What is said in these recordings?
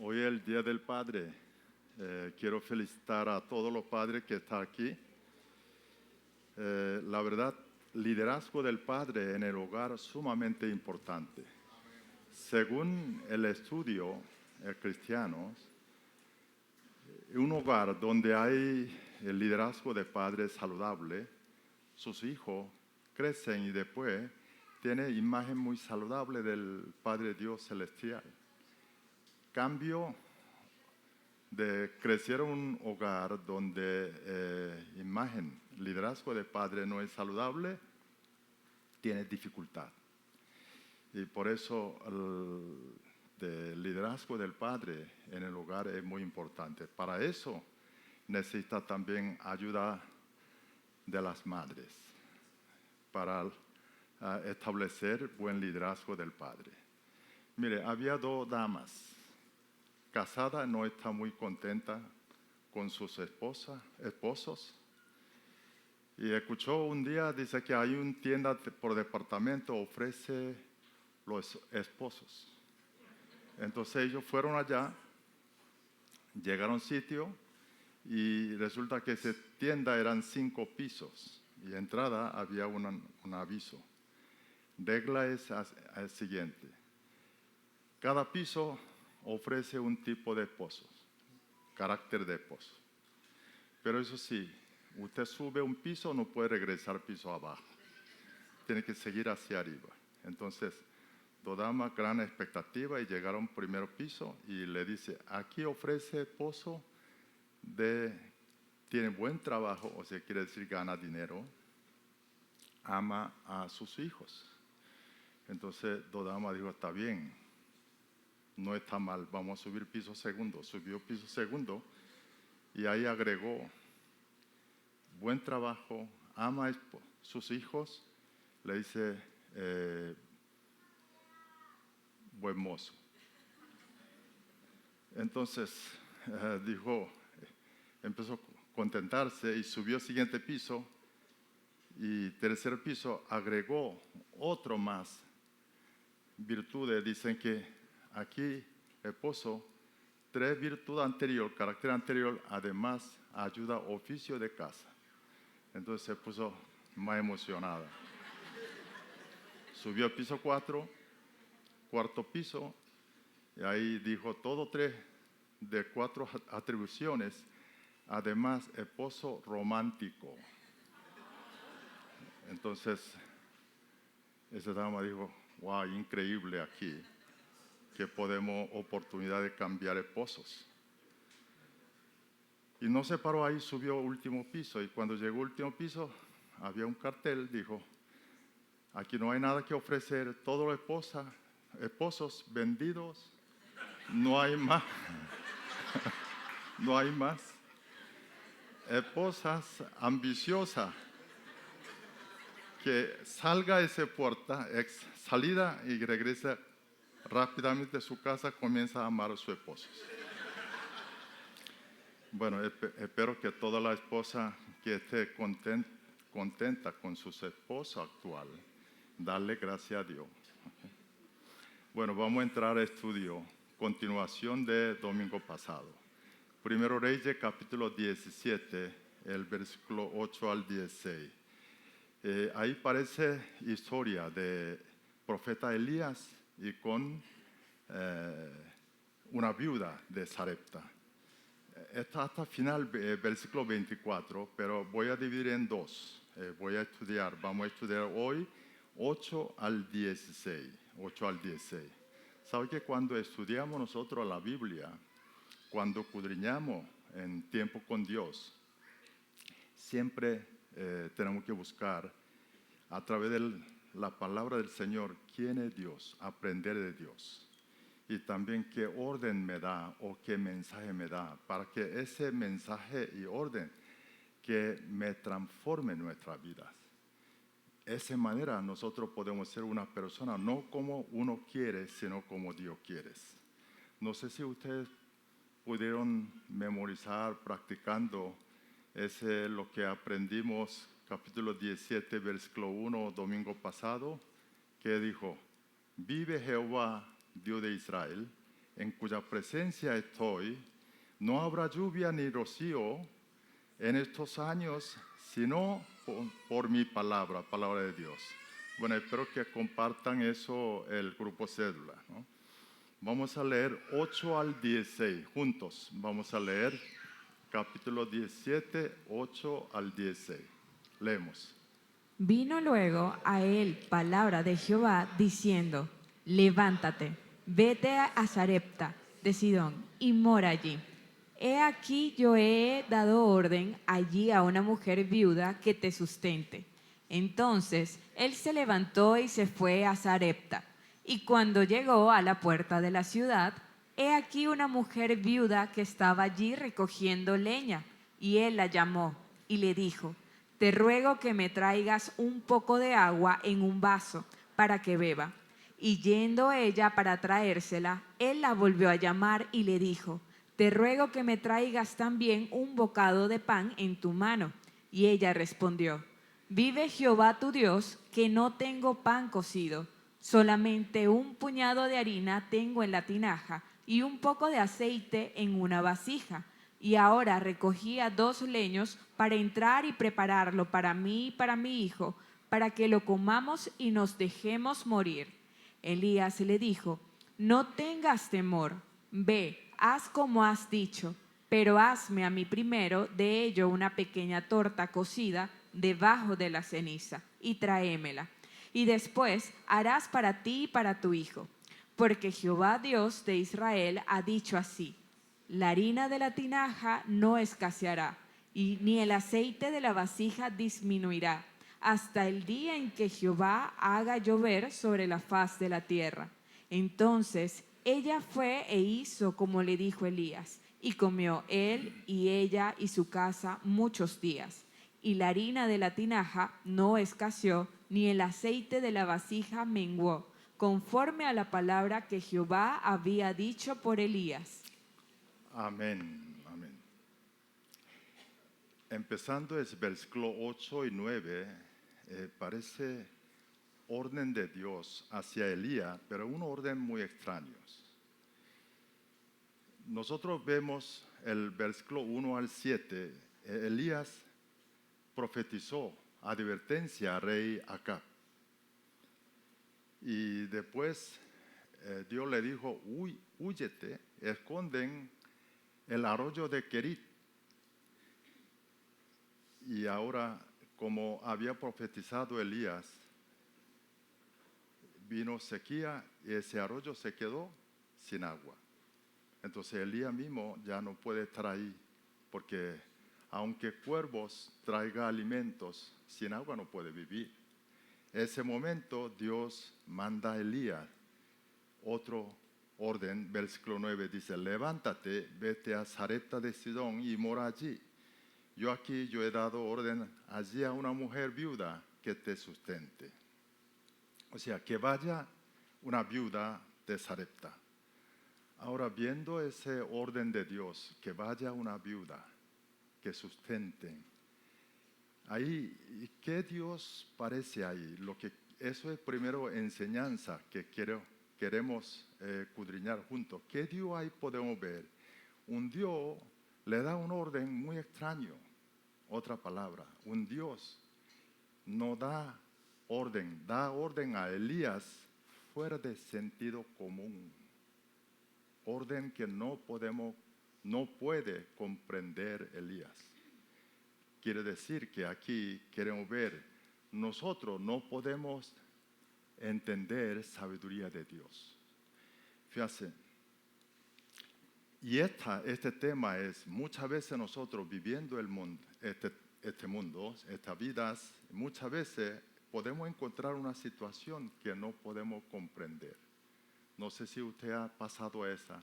Hoy es el Día del Padre. Quiero felicitar a todos los padres que están aquí. La verdad, liderazgo del padre en el hogar es sumamente importante. Según el estudio cristiano, un hogar donde hay el liderazgo de padres saludable, sus hijos crecen y después tienen imagen muy saludable del Padre Dios Celestial. Cambio de crecer en un hogar donde imagen, liderazgo de padre no es saludable, tiene dificultad. Y por eso el liderazgo del padre en el hogar es muy importante. Para eso necesita también ayuda de las madres para establecer buen liderazgo del padre. Mire, había dos damas. Casada, no está muy contenta con sus esposos. Y escuchó un día, dice que hay una tienda por departamento, ofrece los esposos. Entonces ellos fueron allá, llegaron a un sitio y resulta que esa tienda eran 5 pisos y entrada había un aviso. Regla es el siguiente: cada piso ofrece un tipo de esposos, carácter de esposo. Pero eso sí, usted sube un piso, no puede regresar piso abajo. Tiene que seguir hacia arriba. Entonces, toda una gran expectativa y llegaron al primer piso y le dice, aquí ofrece esposo tiene buen trabajo, o sea, quiere decir gana dinero, ama a sus hijos. Entonces, Dodama dijo, está bien, no está mal, vamos a subir piso segundo. Subió piso segundo y ahí agregó, buen trabajo, ama a sus hijos, le dice, buen mozo. Entonces, empezó a contentarse y subió al siguiente piso y tercer piso agregó otro más virtudes. Dicen que aquí esposo, 3 virtudes anteriores, carácter anterior, además ayuda oficio de casa. Entonces se puso más emocionada. Subió al piso 4, cuarto piso, y ahí dijo todo 3 de 4 atribuciones, además esposo romántico. Entonces esa dama dijo, wow, increíble aquí, que podemos oportunidad de cambiar esposos. Y no se paró ahí, subió al último piso. Y cuando llegó al último piso, había un cartel, dijo, aquí no hay nada que ofrecer, todos los esposos vendidos, no hay más. No hay más. Esposas ambiciosas, que salga de esa puerta, salida y regresa rápidamente a su casa, comienza a amar a su esposo. Bueno, espero que toda la esposa que esté contenta con su esposo actual, darle gracias a Dios. Bueno, vamos a entrar al estudio, continuación de domingo pasado. Primero Reyes, capítulo 17, el versículo 8 al 16. Ahí parece historia de profeta Elías y con una viuda de Sarepta. Está hasta el final, versículo 24, pero voy a dividir en 2. Vamos a estudiar hoy 8 al 16. 8 al 16. ¿Sabe que cuando estudiamos nosotros la Biblia, cuando escudriñamos en tiempo con Dios, siempre tenemos que buscar a través de la palabra del Señor quién es Dios, aprender de Dios y también qué orden me da o qué mensaje me da, para que ese mensaje y orden que me transforme nuestras vidas. De esa manera nosotros podemos ser una persona no como uno quiere, sino como Dios quiere. No sé si ustedes pudieron memorizar practicando lo que aprendimos capítulo 17 versículo 1 domingo pasado, que dijo, vive Jehová Dios de Israel, en cuya presencia estoy, no habrá lluvia ni rocío en estos años, sino por mi palabra de Dios. Bueno, espero que compartan eso el grupo Cédula, ¿no? Vamos a leer 8 al 16 juntos. Vamos a leer capítulo 17, 8 al 16. Leemos. Vino luego a él palabra de Jehová diciendo: levántate, vete a Sarepta de Sidón y mora allí. He aquí yo he dado orden allí a una mujer viuda que te sustente. Entonces él se levantó y se fue a Sarepta. Y cuando llegó a la puerta de la ciudad, he aquí una mujer viuda que estaba allí recogiendo leña. Y él la llamó y le dijo: te ruego que me traigas un poco de agua en un vaso para que beba. Y yendo ella para traérsela, él la volvió a llamar y le dijo: te ruego que me traigas también un bocado de pan en tu mano. Y ella respondió: vive Jehová tu Dios, que no tengo pan cocido, solamente un puñado de harina tengo en la tinaja y un poco de aceite en una vasija. Y ahora recogía 2 leños para entrar y prepararlo para mí y para mi hijo, para que lo comamos y nos dejemos morir. Elías le dijo: no tengas temor, ve, haz como has dicho, pero hazme a mí primero de ello una pequeña torta cocida debajo de la ceniza, y tráemela. Y después harás para ti y para tu hijo, porque Jehová Dios de Israel ha dicho así: la harina de la tinaja no escaseará, y ni el aceite de la vasija disminuirá, hasta el día en que Jehová haga llover sobre la faz de la tierra. Entonces ella fue e hizo como le dijo Elías, y comió él y ella y su casa muchos días. Y la harina de la tinaja no escaseó, ni el aceite de la vasija menguó, conforme a la palabra que Jehová había dicho por Elías. Amén, amén. Empezando es versículo 8 y 9, parece orden de Dios hacia Elías, pero un orden muy extraño. Nosotros vemos el versículo 1 al 7, Elías profetizó advertencia al rey Acab. Y después Dios le dijo: húyete, esconden el arroyo de Querit. Y ahora, como había profetizado Elías, vino sequía y ese arroyo se quedó sin agua. Entonces Elías mismo ya no puede estar ahí, porque aunque cuervos traiga alimentos, sin agua no puede vivir. En ese momento Dios manda a Elías otro orden. Versículo 9 dice: levántate, vete a Sarepta de Sidón y mora allí. Yo he dado orden allí a una mujer viuda que te sustente. O sea, que vaya una viuda de Sarepta. Ahora, viendo ese orden de Dios, que vaya una viuda que sustenten, ahí, ¿qué Dios parece ahí? Eso es primero enseñanza que queremos escudriñar juntos. ¿Qué Dios ahí podemos ver? Un Dios le da un orden muy extraño. Otra palabra, un Dios no da orden a Elías fuera de sentido común. Orden que no puede comprender Elías. Quiere decir que aquí queremos ver, nosotros no podemos entender sabiduría de Dios. Fíjense, y este tema es, muchas veces nosotros viviendo el mundo, este mundo, estas vidas, muchas veces podemos encontrar una situación que no podemos comprender. No sé si usted ha pasado esa.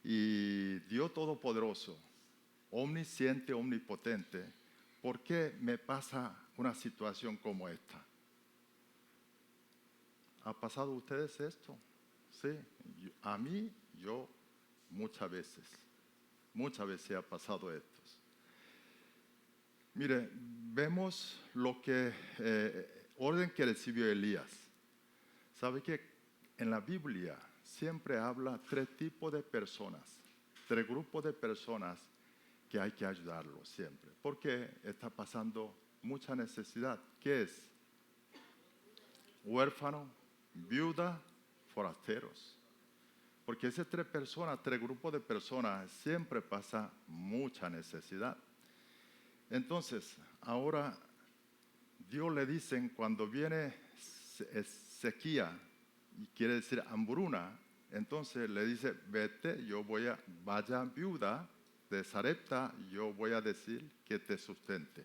Y Dios Todopoderoso, omnisciente, omnipotente, ¿por qué me pasa una situación como esta? ¿Ha pasado a ustedes esto? Sí, a mí, muchas veces ha pasado esto. Mire, vemos lo que orden que recibió Elías. ¿Sabe que en la Biblia siempre habla tres tipos de personas, tres grupos de personas que hay que ayudarlos siempre, porque está pasando mucha necesidad. ¿Qué es? Huérfano, viuda, forasteros. Porque esas tres personas, tres grupos de personas, siempre pasa mucha necesidad. Entonces, ahora Dios le dicen cuando viene sequía, y quiere decir hambruna, entonces le dice, vete, vaya viuda de Sarepta, yo voy a decir que te sustente.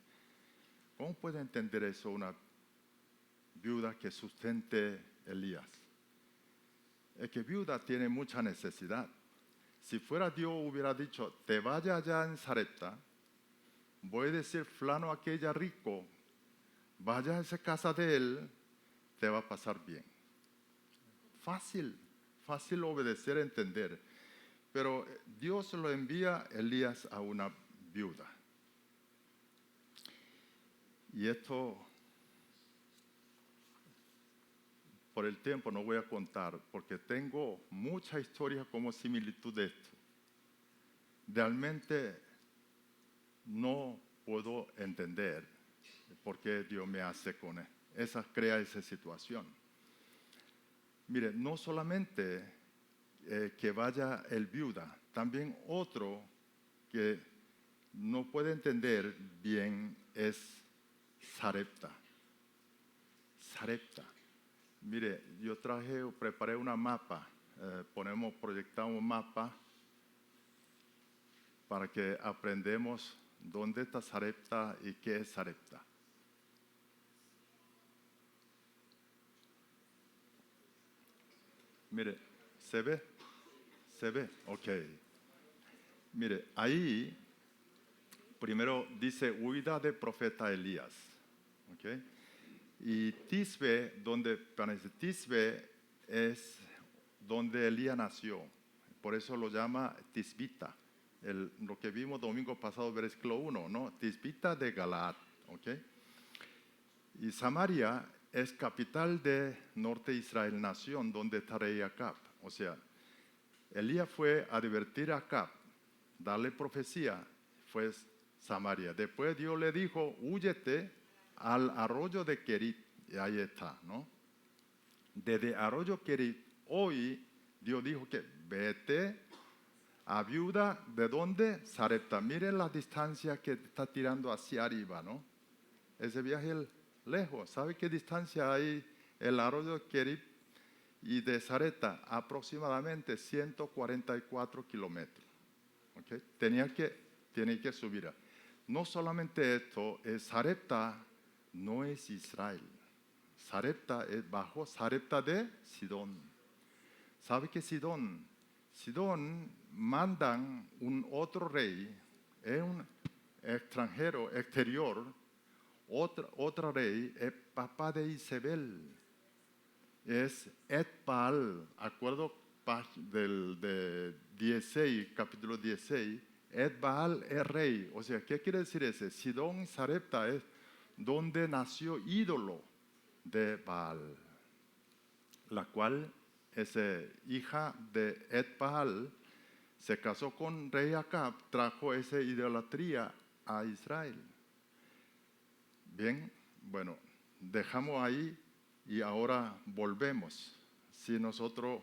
¿Cómo puede entender eso una viuda que sustente Elías? Es que viuda tiene mucha necesidad. Si fuera Dios hubiera dicho, te vaya allá en Sarepta, voy a decir fulano aquella rico, vaya a esa casa de él, te va a pasar bien. Fácil obedecer, entender. Pero Dios lo envía Elías a una viuda. Y esto, por el tiempo no voy a contar, porque tengo mucha historia como similitud de esto. Realmente no puedo entender por qué Dios me hace crea esa situación. Mire, no solamente que vaya el viuda, también otro que no puede entender bien es Sarepta. Mire, yo preparé una mapa, proyectamos un mapa para que aprendamos dónde está Sarepta y qué es Sarepta. Mire, ¿se ve? Ok. Mire, ahí primero dice huida del profeta Elías. Ok. Y Tisbe, Tisbe es donde Elías nació. Por eso lo llama Tisbita. Lo que vimos domingo pasado, versículo 1, ¿no? Tisbita de Galaad. ¿Ok? Y Samaria es capital de norte de Israel, nación donde está rey Acab. O sea, Elías fue a advertir a Acab, darle profecía, fue Samaria. Después Dios le dijo, húyete al arroyo de Kerit, y ahí está, ¿no? Desde arroyo Kerit, hoy Dios dijo que vete a viuda, ¿de dónde? Sarepta. Miren la distancia que está tirando hacia arriba, ¿no? Ese viaje es lejos. ¿Sabe qué distancia hay el arroyo de Kerit y de Sarepta? Aproximadamente 144 kilómetros. ¿Okay? Tiene que subir. No solamente esto, Sarepta no es Israel. Sarepta es bajo Sarepta de Sidón. ¿Sabe qué Sidón? Sidón mandan un otro rey, es un extranjero, exterior, otro rey, es papá de Isabel, es Etbaal, acuerdo de 16, capítulo 16, Etbaal es rey. O sea, ¿qué quiere decir ese? Sidón y Sarepta es donde nació ídolo de Baal, la cual es hija de Etbaal, se casó con rey Acab, trajo esa idolatría a Israel. Bien, bueno, dejamos ahí y ahora volvemos. Si nosotros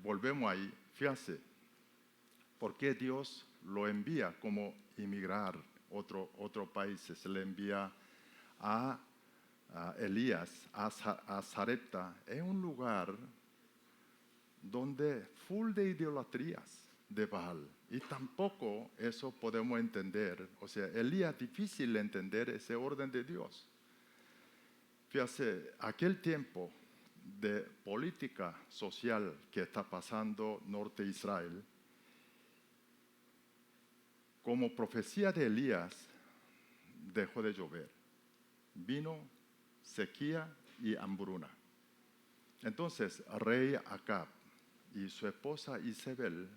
volvemos ahí, fíjate, ¿por qué Dios lo envía como inmigrar otro país? Se le envía a Elías, a Sarepta, es un lugar donde full de idolatrías de Baal. Y tampoco eso podemos entender. O sea, Elías, difícil entender ese orden de Dios. Fíjate, aquel tiempo de política social que está pasando norte de Israel, como profecía de Elías, dejó de llover. Vino sequía y hambruna. Entonces, rey Acab y su esposa Isabel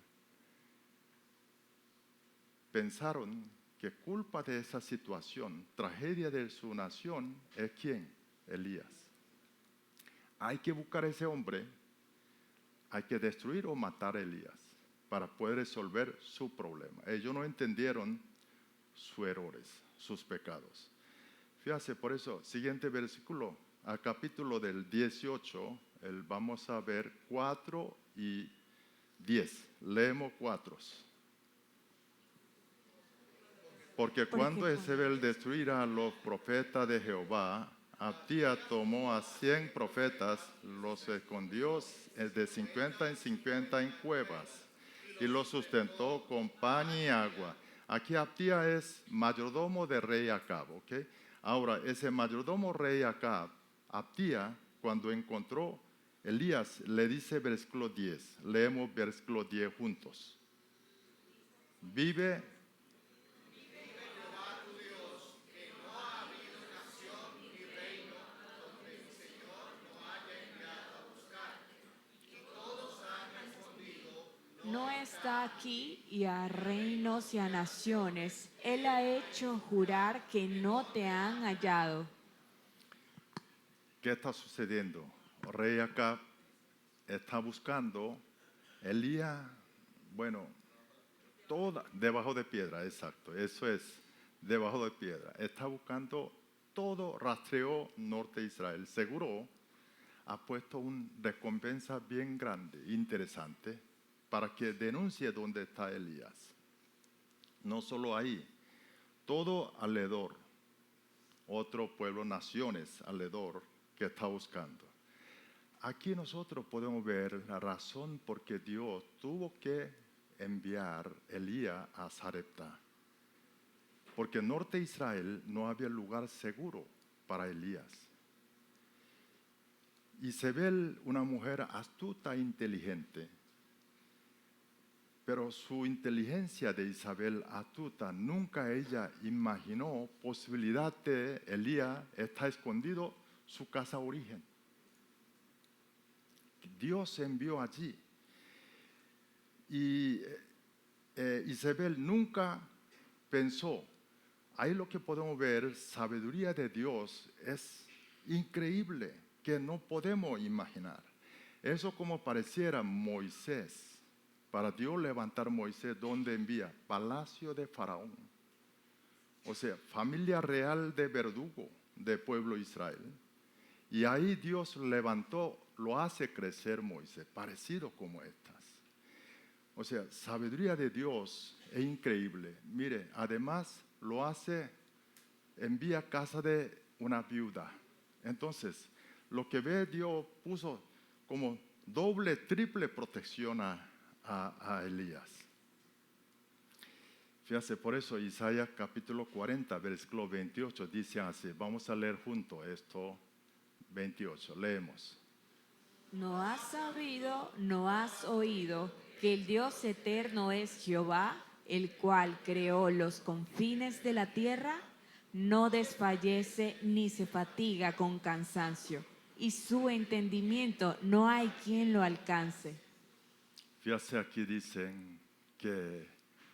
pensaron que culpa de esa situación, tragedia de su nación, es ¿quién? Elías. hay que buscar a ese hombre, hay que destruir o matar a Elías para poder resolver su problema. Ellos no entendieron sus errores, sus pecados. Fíjate, por eso, siguiente versículo, al capítulo del 18, vamos a ver 4 y 10. Leemos 4. Porque cuando Jezabel destruirá a los profetas de Jehová, Abdías tomó a 100 profetas, los escondió de 50 en 50 en cuevas y los sustentó con pan y agua. Aquí Abdías es mayordomo de rey Acab, ¿ok? Ahora, ese mayordomo rey Acab, Abdías, cuando encontró Elías, le dice versículo 10, leemos versículo 10 juntos. Vive no está aquí y a reinos y a naciones. Él ha hecho jurar que no te han hallado. ¿Qué está sucediendo? Rey Acab está buscando Elías, bueno, debajo de piedra, exacto, eso es, debajo de piedra. Está buscando todo, rastreó norte de Israel. Seguro ha puesto una recompensa bien grande, interesante, para que denuncie dónde está Elías. No solo ahí, todo alrededor, otro pueblo, naciones alrededor que está buscando. Aquí nosotros podemos ver la razón por qué Dios tuvo que enviar Elías a Sarepta. Porque en norte de Israel no había lugar seguro para Elías. Isabel, una mujer astuta e inteligente, pero su inteligencia de Isabel astuta, nunca ella imaginó posibilidad de Elías está escondido su casa origen. Dios envió allí. Y Isabel nunca pensó. Ahí lo que podemos ver, sabiduría de Dios es increíble, que no podemos imaginar. Eso como pareciera Moisés. Para Dios levantar Moisés, ¿dónde envía? Palacio de Faraón. O sea, familia real de verdugo del pueblo de Israel. Y ahí Dios levantó, lo hace crecer Moisés, parecido como estas. O sea, sabiduría de Dios es increíble. Mire, además lo hace, envía a casa de una viuda. Entonces, lo que ve Dios puso como doble, triple protección a Elías. Fíjate, por eso Isaías capítulo 40, versículo 28 dice así. Vamos a leer juntos esto, 28, leemos. ¿No has sabido, no has oído que el Dios eterno es Jehová, el cual creó los confines de la tierra? No desfallece ni se fatiga con cansancio, y su entendimiento no hay quien lo alcance. Fíjate, aquí dicen que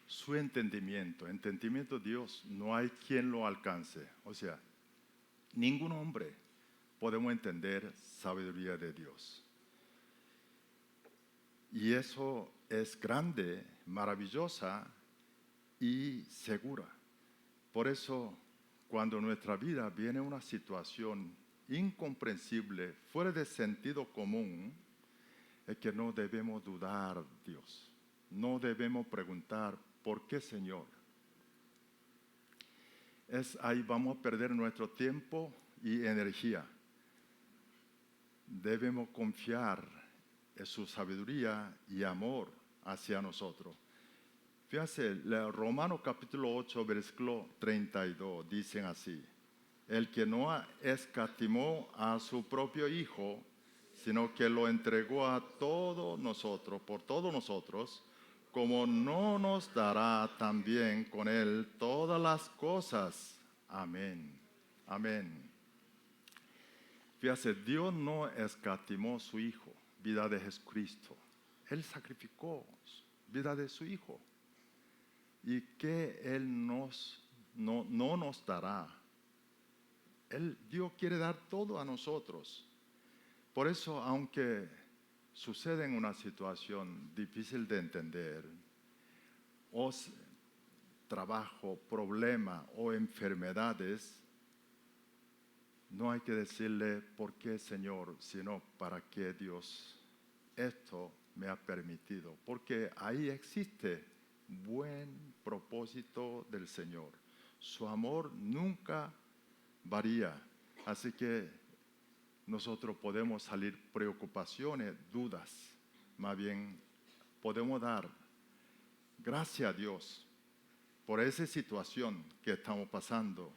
su entendimiento de Dios, no hay quien lo alcance. O sea, ningún hombre podemos entender sabiduría de Dios. Y eso es grande, maravillosa y segura. Por eso, cuando en nuestra vida viene una situación incomprensible, fuera de sentido común, es que no debemos dudar de Dios. No debemos preguntar, ¿por qué, Señor? Ahí vamos a perder nuestro tiempo y energía. Debemos confiar en su sabiduría y amor hacia nosotros. Fíjense, Romanos capítulo 8, versículo 32, dicen así: el que no escatimó a su propio Hijo, sino que lo entregó a todos nosotros, por todos nosotros, como no nos dará también con él todas las cosas. Amén. Amén. Fíjate, Dios no escatimó su Hijo, vida de Jesucristo. Él sacrificó vida de su Hijo. Y que Él no nos dará. Dios quiere dar todo a nosotros. Por eso, aunque sucede en una situación difícil de entender, o trabajo, problema o enfermedades, no hay que decirle por qué, Señor, sino para qué, Dios, esto me ha permitido. Porque ahí existe buen propósito del Señor. Su amor nunca varía. Así que nosotros podemos salir preocupaciones, dudas. Más bien podemos dar gracias a Dios por esa situación que estamos pasando.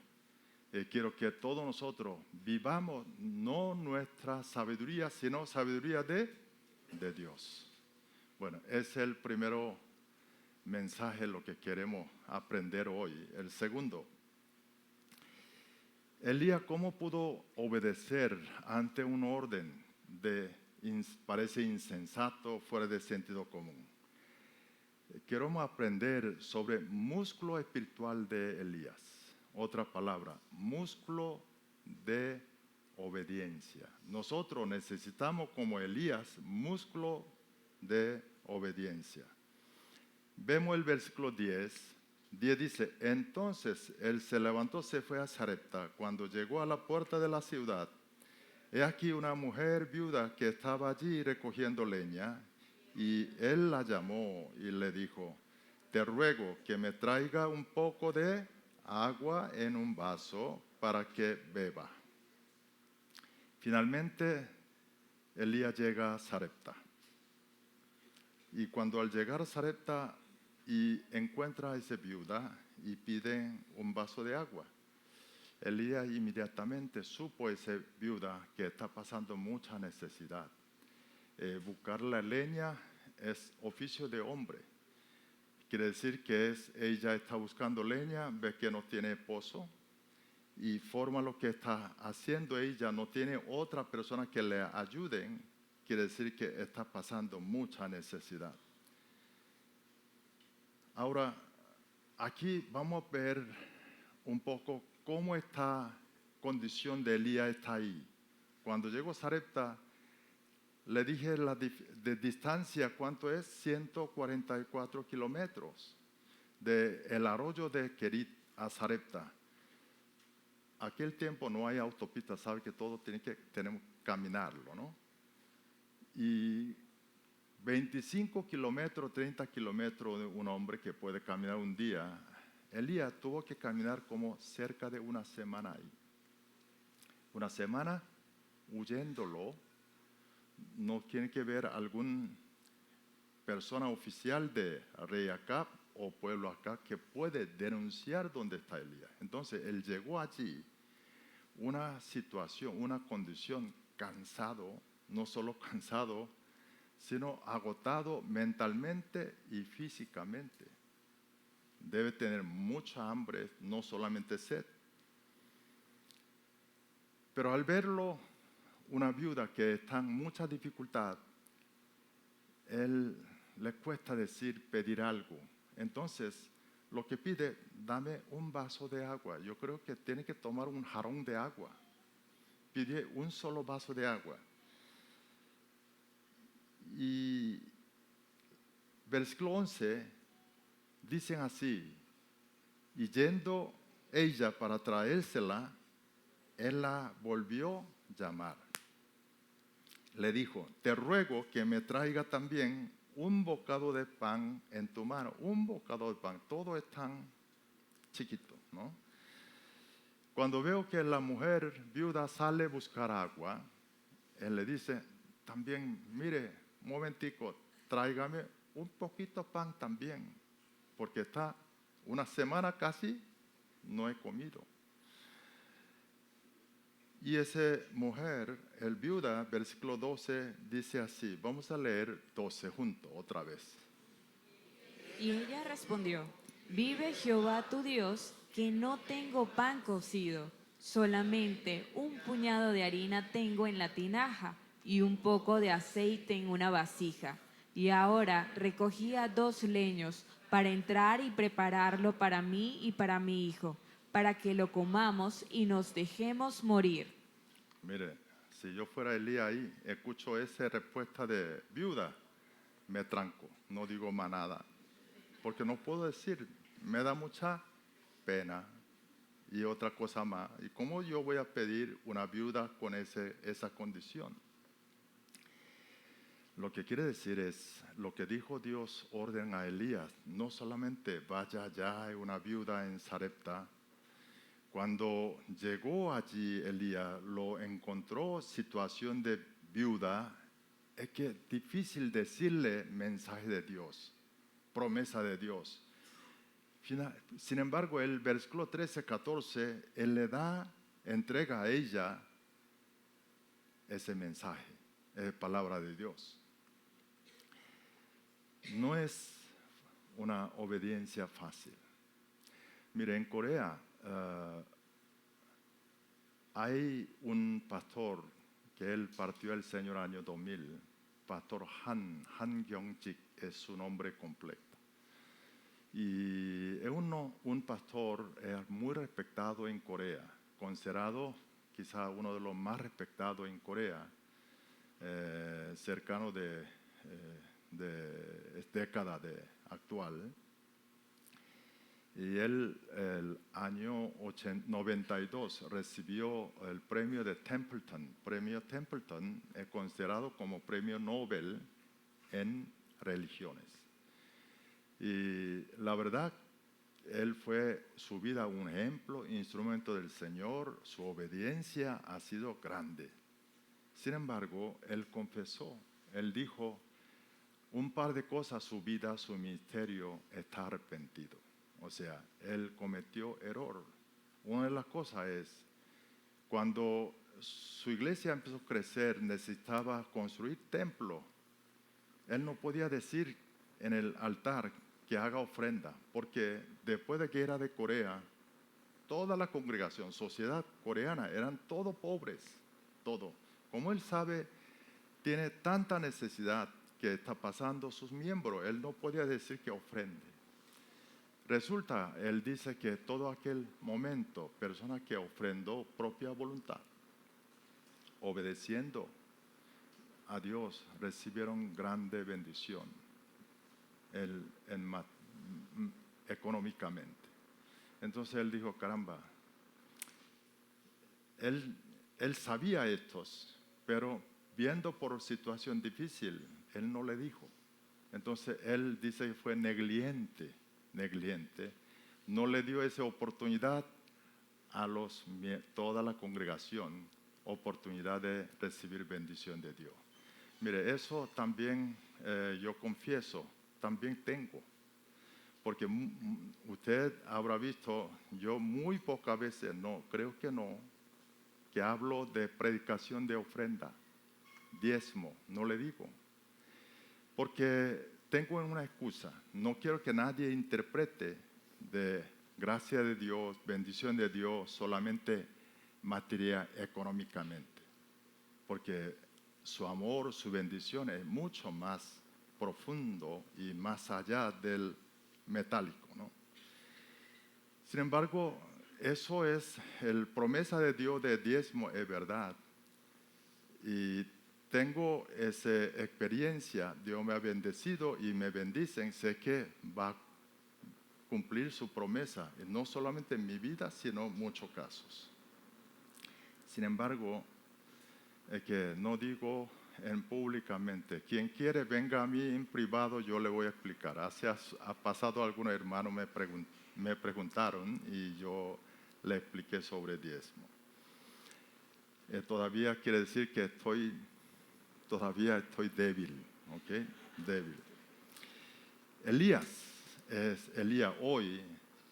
Quiero que todos nosotros vivamos no nuestra sabiduría, sino sabiduría de Dios. Bueno, ese es el primero mensaje, lo que queremos aprender hoy. El segundo, Elías, ¿cómo pudo obedecer ante un orden parece insensato, fuera de sentido común? Queremos aprender sobre músculo espiritual de Elías. Otra palabra, músculo de obediencia. Nosotros necesitamos, como Elías, músculo de obediencia. Vemos el versículo 10. 10 dice: entonces él se levantó, se fue a Sarepta. Cuando llegó a la puerta de la ciudad, he aquí una mujer viuda que estaba allí recogiendo leña, y él la llamó y le dijo: te ruego que me traiga un poco de agua en un vaso para que beba. Finalmente, Elías llega a Sarepta. Y cuando al llegar a Sarepta y encuentra a esa viuda y pide un vaso de agua, Elías inmediatamente supo esa viuda que está pasando mucha necesidad. Buscar la leña es oficio de hombre. Quiere decir que ella está buscando leña, ve que no tiene pozo y forma lo que está haciendo ella, no tiene otra persona que le ayuden. Quiere decir que está pasando mucha necesidad. Ahora, aquí vamos a ver un poco cómo esta condición de Elías está ahí. Cuando llegó a Sarepta, le dije de distancia, ¿cuánto es? 144 kilómetros del arroyo de Kerit a Sarepta. Aquel tiempo no hay autopista, sabe que todo tenemos que caminarlo, ¿no? Y 25 kilómetros, 30 kilómetros de un hombre que puede caminar un día. Elías tuvo que caminar como cerca de una semana ahí. Una semana huyéndolo. No tiene que ver alguna persona oficial de rey Acab o pueblo Acab que puede denunciar dónde está Elías. Entonces él llegó allí, una situación, una condición cansado, no solo cansado, sino agotado mentalmente y físicamente. Debe tener mucha hambre, no solamente sed. Pero al verlo, una viuda que está en mucha dificultad, él le cuesta pedir algo. Entonces, lo que pide, dame un vaso de agua. Yo creo que tiene que tomar un jarrón de agua. Pide un solo vaso de agua. Y versículo 11, dicen así: y yendo ella para traérsela, él la volvió a llamar. Le dijo: te ruego que me traiga también un bocado de pan en tu mano. Un bocado de pan, todo es tan chiquito, ¿no? Cuando veo que la mujer viuda sale a buscar agua, él le dice también: mire, un momentico, tráigame un poquito de pan también, porque está una semana casi no he comido. Y esa mujer, el viuda, versículo 12, dice así. Vamos a leer 12 juntos otra vez. Y ella respondió: vive Jehová tu Dios, que no tengo pan cocido, solamente un puñado de harina tengo en la tinaja y un poco de aceite en una vasija. Y ahora recogía 2 leños para entrar y prepararlo para mí y para mi hijo, para que lo comamos y nos dejemos morir. Mire, Si yo fuera Elías ahí, escucho esa respuesta de viuda, me tranco, no digo más nada. Porque no puedo decir, me da mucha pena y otra cosa más. ¿Y cómo yo voy a pedir una viuda con esa condición? Lo que quiere decir es, lo que dijo Dios orden a Elías, no solamente vaya allá, hay una viuda en Sarepta. Cuando llegó allí Elías, lo encontró situación de viuda, es que es difícil decirle mensaje de Dios, promesa de Dios. Sin embargo, el versículo 13, 14, él le entrega a ella ese mensaje, palabra de Dios. No es una obediencia fácil. Mire, en Corea hay un pastor que él partió el Señor año 2000, pastor Han Kyung-jik es su nombre completo. Y es un pastor muy respetado en Corea, considerado quizá uno de los más respetados en Corea, cercano de década actual. Y él el año 92 recibió el premio de Templeton. Premio Templeton es considerado como premio Nobel en religiones. Y la verdad, él fue su vida un ejemplo, instrumento del Señor, su obediencia ha sido grande. Sin embargo, él confesó, él dijo un par de cosas, su vida, su ministerio está arrepentido. O sea, él cometió error. Una de las cosas es, cuando su iglesia empezó a crecer, necesitaba construir templo. Él no podía decir en el altar que haga ofrenda, porque después de que era de Corea, toda la congregación, sociedad coreana, eran todos pobres, todo. Como él sabe, tiene tanta necesidad que está pasando sus miembros, él no podía decir que ofrende. Resulta, él dice que todo aquel momento, personas que ofrendó propia voluntad, obedeciendo a Dios, recibieron grande bendición económicamente. Entonces él dijo, caramba, él sabía estos, pero viendo por situación difícil, él no le dijo. Entonces él dice que fue negligente, no le dio esa oportunidad a toda la congregación, oportunidad de recibir bendición de Dios. Mire, eso también yo confieso, también tengo. Porque usted habrá visto, yo muy pocas veces, no, creo que no, que hablo de predicación de ofrenda, diezmo, no le digo. Porque tengo una excusa, no quiero que nadie interprete de gracia de Dios, bendición de Dios, solamente material económicamente. Porque su amor, su bendición es mucho más profundo y más allá del metálico, ¿no? Sin embargo, eso es el promesa de Dios de diezmo, es verdad. Y tengo esa experiencia, Dios me ha bendecido y me bendicen, sé que va a cumplir su promesa, no solamente en mi vida, sino en muchos casos. Sin embargo, es que no digo públicamente, quien quiere venga a mí en privado, yo le voy a explicar. Ha pasado algunos hermanos me preguntaron y yo le expliqué sobre diezmo. Todavía quiere decir que todavía estoy débil, ¿ok? Débil. Elías hoy,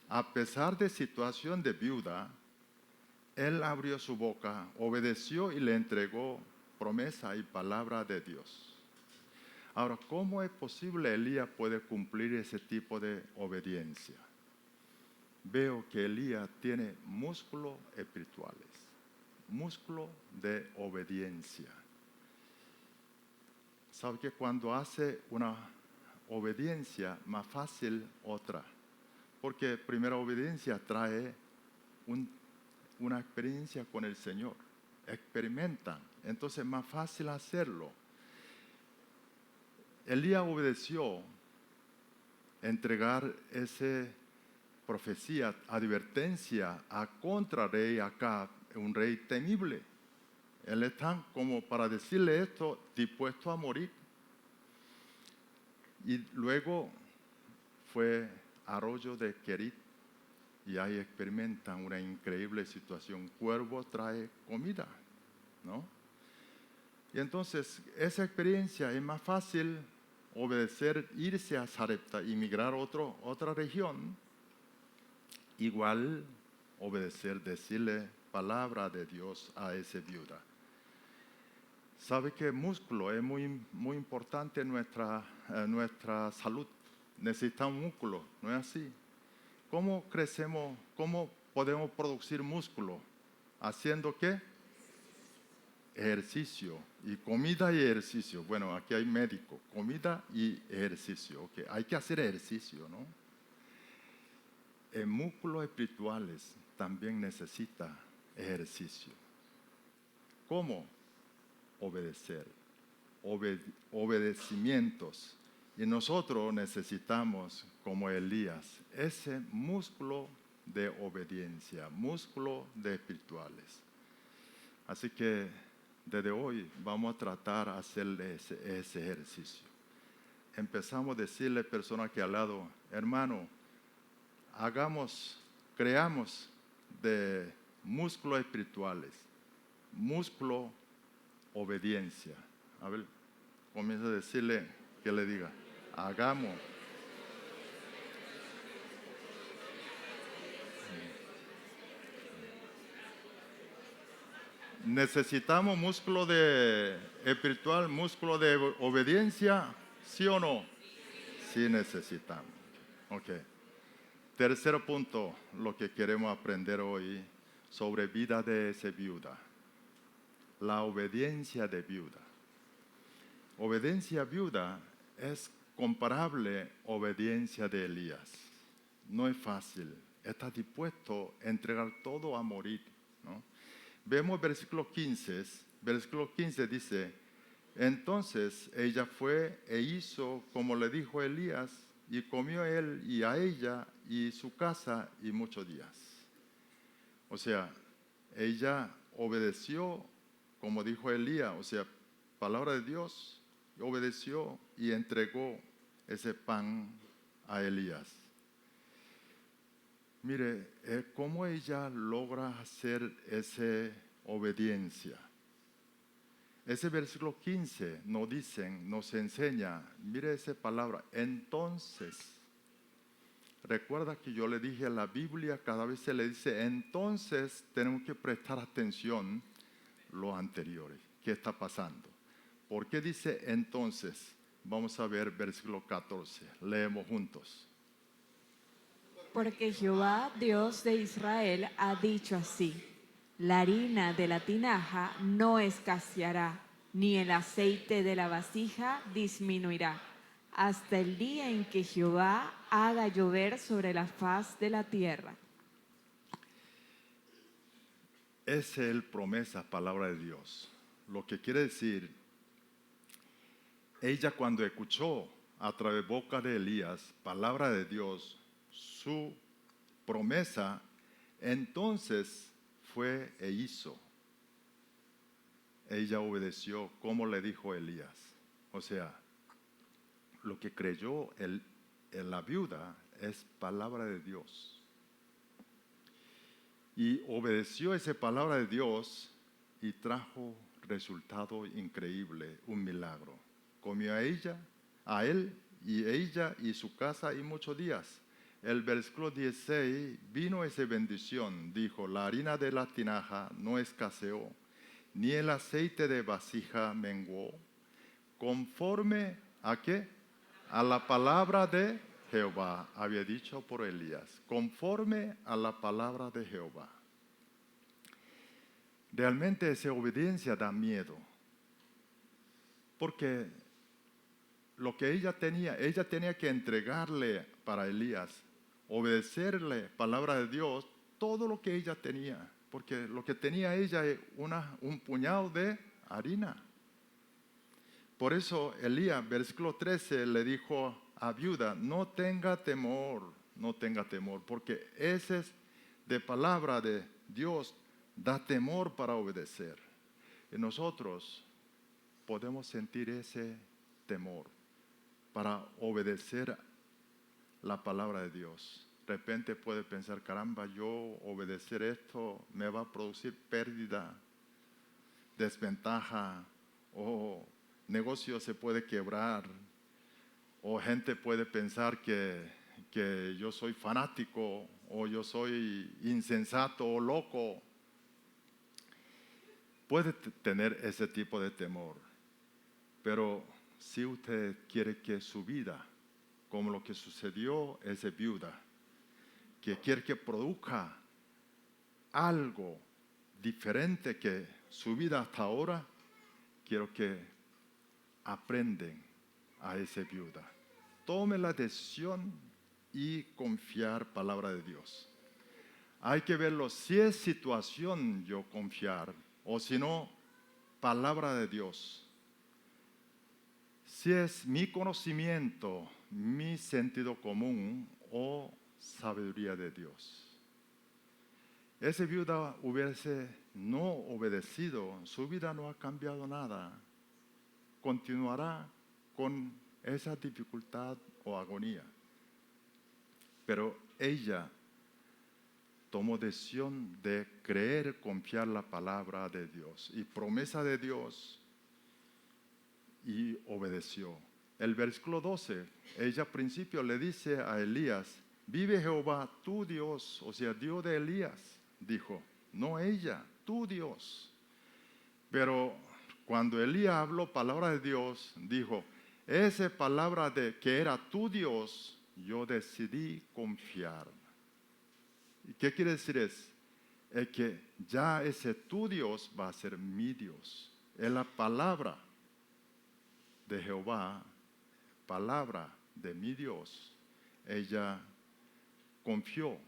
a pesar de situación de viuda, él abrió su boca, obedeció y le entregó promesa y palabra de Dios. Ahora, ¿cómo es posible Elías puede cumplir ese tipo de obediencia? Veo que Elías tiene músculos espirituales, músculo de obediencia. ¿Sabe que cuando hace una obediencia, más fácil otra? Porque primera obediencia trae una experiencia con el Señor. experimentan. Entonces es más fácil hacerlo. Elías obedeció entregar esa profecía, advertencia a contra rey Acab, un rey temible. Él está como para decirle esto, dispuesto a morir. Y luego fue arroyo de Kerit y ahí experimentan una increíble situación. Cuervo trae comida, ¿no? Y entonces esa experiencia es más fácil obedecer, irse a Sarepta y migrar a otra región. Igual obedecer, decirle palabra de Dios a esa viuda. Sabe que el músculo es muy importante en nuestra salud. Necesitamos músculo, ¿no es así? ¿Cómo crecemos? ¿Cómo podemos producir músculo? ¿Haciendo qué? Ejercicio. Y comida y ejercicio. Bueno, aquí hay médico. Comida y ejercicio. Okay. Hay que hacer ejercicio, ¿no? En músculos espirituales también necesita ejercicio. ¿Cómo? Obedecer. Obedecimientos. Y nosotros necesitamos, como Elías, ese músculo de obediencia, músculo de espirituales. Así que desde hoy vamos a tratar de hacer ese ejercicio. Empezamos a decirle a personas que al lado, hermano, creamos de músculos espirituales, músculo obediencia. A ver, comienza a decirle que le diga, hagamos. Necesitamos músculo de espiritual, músculo de obediencia, ¿sí o no? Sí necesitamos. Ok. Tercer punto, lo que queremos aprender hoy sobre vida de esa viuda. La obediencia de viuda. Obediencia viuda es comparable a obediencia de Elías. No es fácil. Está dispuesto a entregar todo a morir, ¿no? Vemos versículo 15. Versículo 15 dice, entonces ella fue e hizo como le dijo Elías, y comió él y a ella y su casa y muchos días. O sea, ella obedeció como dijo Elías, o sea, palabra de Dios, obedeció y entregó ese pan a Elías. Mire, cómo ella logra hacer esa obediencia. Ese versículo 15 nos enseña, mire esa palabra, entonces. Recuerda que yo le dije a la Biblia, cada vez se le dice entonces, tenemos que prestar atención a lo anteriores. ¿Qué está pasando? ¿Por qué dice entonces? Vamos a ver versículo 14, leemos juntos. Porque Jehová, Dios de Israel, ha dicho así: la harina de la tinaja no escaseará, ni el aceite de la vasija disminuirá, hasta el día en que Jehová haga llover sobre la faz de la tierra. Esa es el promesa, palabra de Dios. Lo que quiere decir, ella cuando escuchó a través de boca de Elías, palabra de Dios, su promesa, entonces fue e hizo. Ella obedeció como le dijo Elías. O sea, lo que creyó la viuda es palabra de Dios. Y obedeció esa palabra de Dios y trajo resultado increíble, un milagro. Comió a él y ella y su casa y muchos días. El versículo 16, vino esa bendición, dijo, la harina de la tinaja no escaseó, ni el aceite de vasija menguó, conforme a ¿qué? A la palabra de Jehová, había dicho por Elías, conforme a la palabra de Jehová. Realmente esa obediencia da miedo, porque lo que ella tenía que entregarle para Elías, obedecerle, palabra de Dios, todo lo que ella tenía. porque lo que tenía ella es un puñado de harina. Por eso Elías, versículo 13, le dijo a viuda, no tenga temor, porque ese es de palabra de Dios, da temor para obedecer. Y nosotros podemos sentir ese temor para obedecer la palabra de Dios. De repente puede pensar, caramba, yo obedecer esto me va a producir pérdida, desventaja, o negocio se puede quebrar, o gente puede pensar que yo soy fanático, o yo soy insensato o loco. Puede tener ese tipo de temor, pero si usted quiere que su vida, como lo que sucedió a esa viuda, que quiere que produzca algo diferente que su vida hasta ahora, quiero que aprenden a esa viuda. Tome la decisión y confiar palabra de Dios. Hay que verlo, si es situación yo confiar, o si no, palabra de Dios. Si es mi conocimiento, mi sentido común o sabiduría de Dios. Esa viuda hubiese no obedecido, su vida no ha cambiado nada. Continuará con esa dificultad o agonía. Pero ella tomó decisión de creer, confiar la palabra de Dios y promesa de Dios, y obedeció. El versículo 12, ella al principio le dice a Elías, vive Jehová, tu Dios, o sea, Dios de Elías, dijo, no ella, tu Dios. Pero cuando Elías habló palabra de Dios, dijo, esa palabra de que era tu Dios, yo decidí confiar. ¿Y qué quiere decir es que ya ese tu Dios va a ser mi Dios. Es la palabra de Jehová, palabra de mi Dios. Ella confió.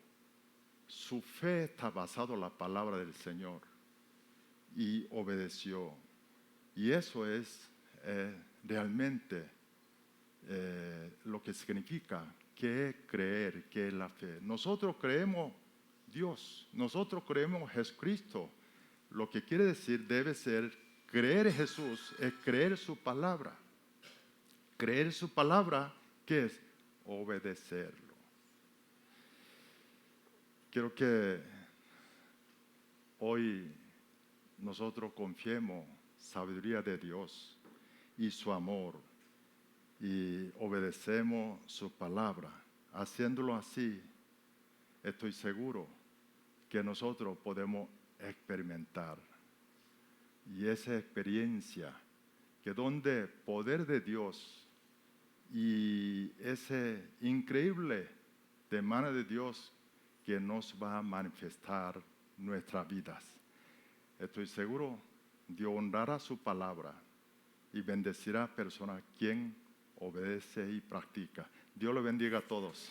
Su fe está basada en la palabra del Señor y obedeció. Y eso es realmente lo que significa que creer, que es la fe. Nosotros creemos Dios, nosotros creemos Jesucristo. Lo que quiere decir debe ser creer en Jesús, es creer su palabra. Creer su palabra, ¿qué es? Obedecerlo. Quiero que hoy nosotros confiemos sabiduría de Dios y su amor y obedecemos su palabra. Haciéndolo así, estoy seguro que nosotros podemos experimentar. Y esa experiencia, que donde poder de Dios y ese increíble de mano de Dios que nos va a manifestar nuestras vidas. Estoy seguro, Dios honrará su palabra y bendecirá a personas quien obedece y practica. Dios le bendiga a todos.